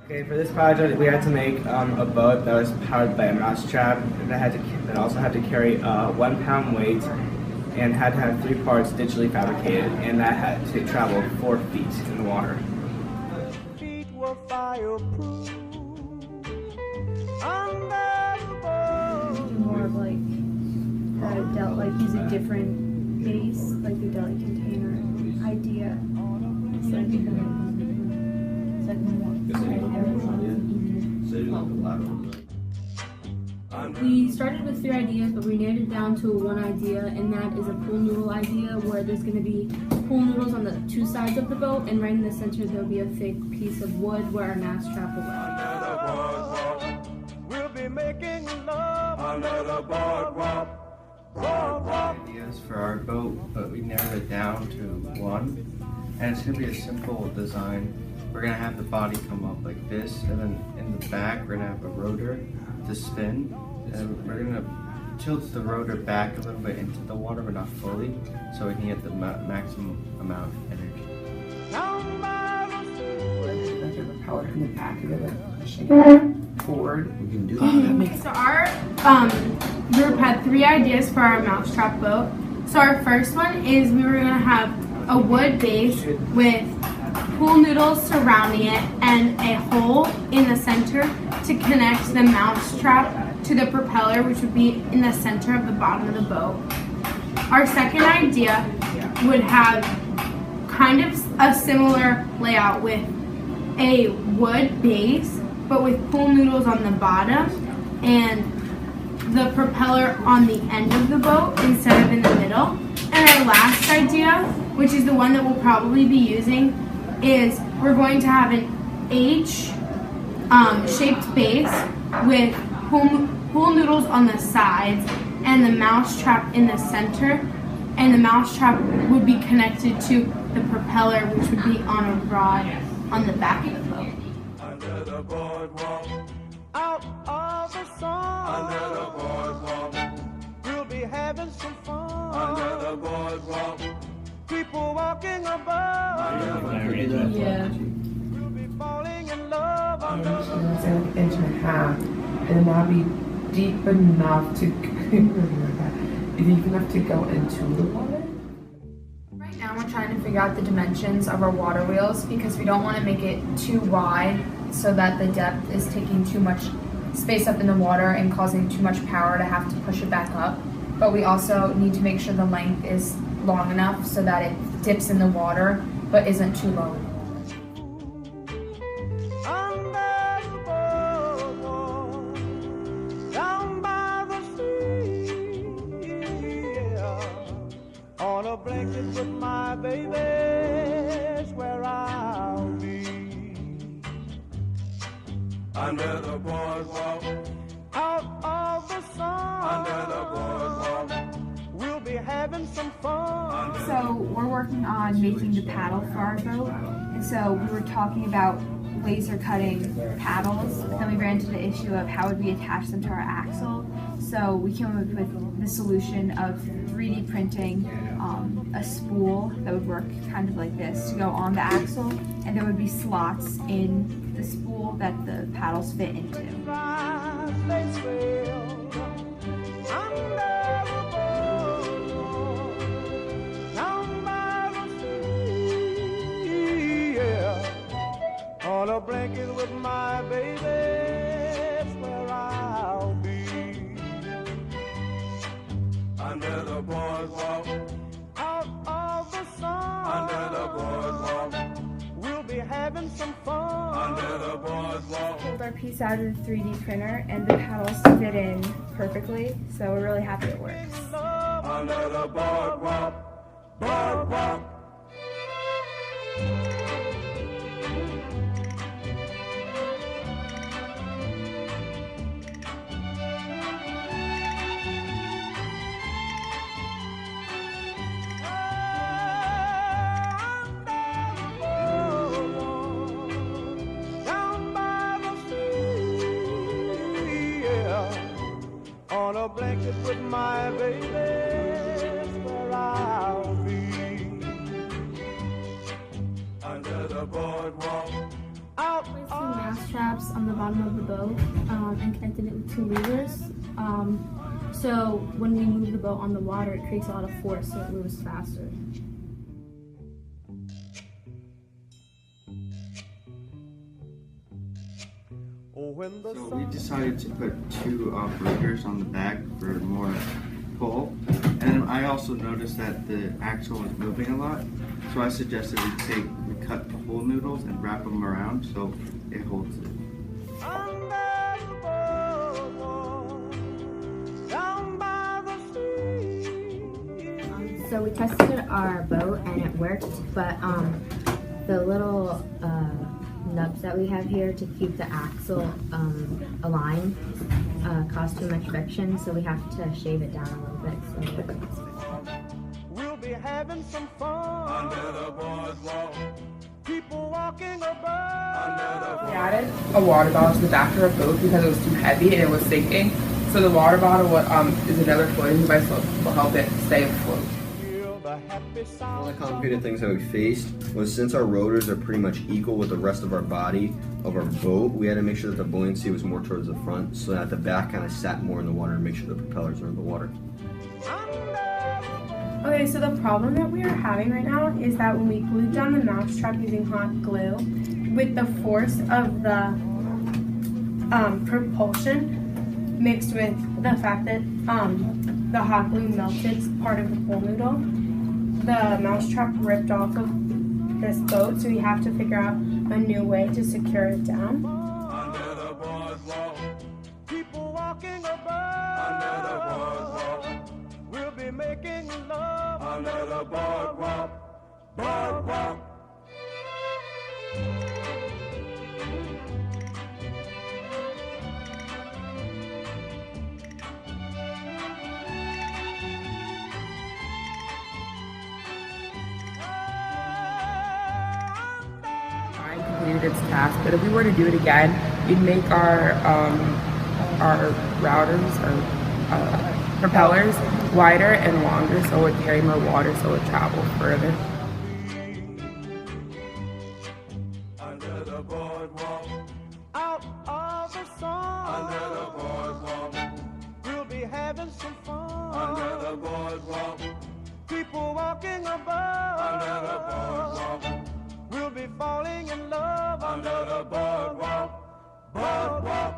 Okay, for this project we had to make a boat that was powered by a mousetrap, and that also had to carry a 1 pound weight, and had to have 3 parts digitally fabricated, and that had to travel 4 feet in the water. Feet were fireproof. More of like use a different base, like the deli container idea. It's like we started with 3 ideas, but we narrowed it down to 1 idea, and that is a pool noodle idea where there's going to be pool noodles on the 2 sides of the boat, and right in the center there'll be a thick piece of wood where our mousetrap will go. We'll be making love under the boardwalk. Ideas for our boat, but we narrowed it down to 1, and it's going to be a simple design. We're going to have the body come up like this, and then in the back we're going to have a rotor to spin, and we're going to tilt the rotor back a little bit into the water, but not fully, so we can get the maximum amount of energy. Power in the back of it, like pushing it forward. We can do that. So our group had 3 ideas for our mousetrap boat. So our first one is we were going to have a wood base with pool noodles surrounding it and a hole in the center to connect the mousetrap to the propeller, which would be in the center of the bottom of the boat. Our second idea would have kind of a similar layout with a wood base, but with pool noodles on the bottom and the propeller on the end of the boat instead of in the middle. And our last idea, which is the one that we'll probably be using, is we're going to have an H-shaped base with pool noodles on the sides and the mousetrap in the center, and the mousetrap would be connected to the propeller, which would be on a rod on the back of the boat. Under the boardwalk, out of the sun. Under the boardwalk, we'll be having some fun. Under the boardwalk, people walking above. Yeah. We'll be falling in love. And it's like an inch and a half, and then that'll be deep enough to deep enough to go into the water. Right now we're trying to figure out the dimensions of our water wheels because we don't want to make it too wide so that the depth is taking too much space up in the water and causing too much power to have to push it back up. But we also need to make sure the length is long enough so that it dips in the water but isn't too low. On a blanket with my baby's where I'll be. Under the boardwalk, out of the sun. Under the boardwalk, we'll be having some fun. So we're working on making the paddle for our boat, and so we were talking about laser cutting paddles. Then we ran into the issue of how would we attach them to our axle. So we came up with the solution of 3D printing a spool that would work kind of like this to go on the axle, and there would be slots in the spool that the paddles fit into. On a blanket with my baby, that's where I'll be. Under the boardwalk, out of the sun. Under the boardwalk, we'll be having some fun. Under the boardwalk. Pulled our piece out of the 3D printer, and the paddles fit in perfectly, so we're really happy it works. Under the boardwalk, boardwalk. On a blanket with my baby, that's where I'll be. the boardwalk. Out Placed two mouse traps on the bottom of the boat and connected it with two levers. So when we move the boat on the water, it creates a lot of force, so it moves faster. when the So we sun decided to put two breakers on the back for more pull. And then I also noticed that the axle was moving a lot. So I suggested we cut the whole noodles and wrap them around so it holds it. under the boardwalk, down by the sea. So we tested our boat and it worked, but the little nubs that we have here to keep the axle aligned cause too much friction, so we have to shave it down a little bit. So We'll be having some fun under the boardwalk. People walking above. We added a water bottle to the back of our boat because it was too heavy and it was sinking. So the water bottle is another floating device that will help it stay afloat. One of the complicated things that we faced was, since our rotors are pretty much equal with the rest of our body of our boat, we had to make sure that the buoyancy was more towards the front so that the back kind of sat more in the water and make sure the propellers are in the water. Okay, so the problem that we are having right now is that when we glued down the mousetrap using hot glue, with the force of the propulsion mixed with the fact that the hot glue melted part of the pool noodle, the mousetrap ripped off of this boat, so we have to figure out a new way to secure it down. Under the boardwalk, people walking above. Under the boardwalk, we'll be making love. Under the boardwalk, boardwalk. Completed its task, but if we were to do it again, we'd make our routers or propellers wider and longer so it would carry more water, so it would travel further. Under the boardwalk, out of the sun. Under the boardwalk, we'll be having some fun. Under the boardwalk, people walking above. Under the boardwalk, we'll be falling in love. Under the boardwalk, boardwalk.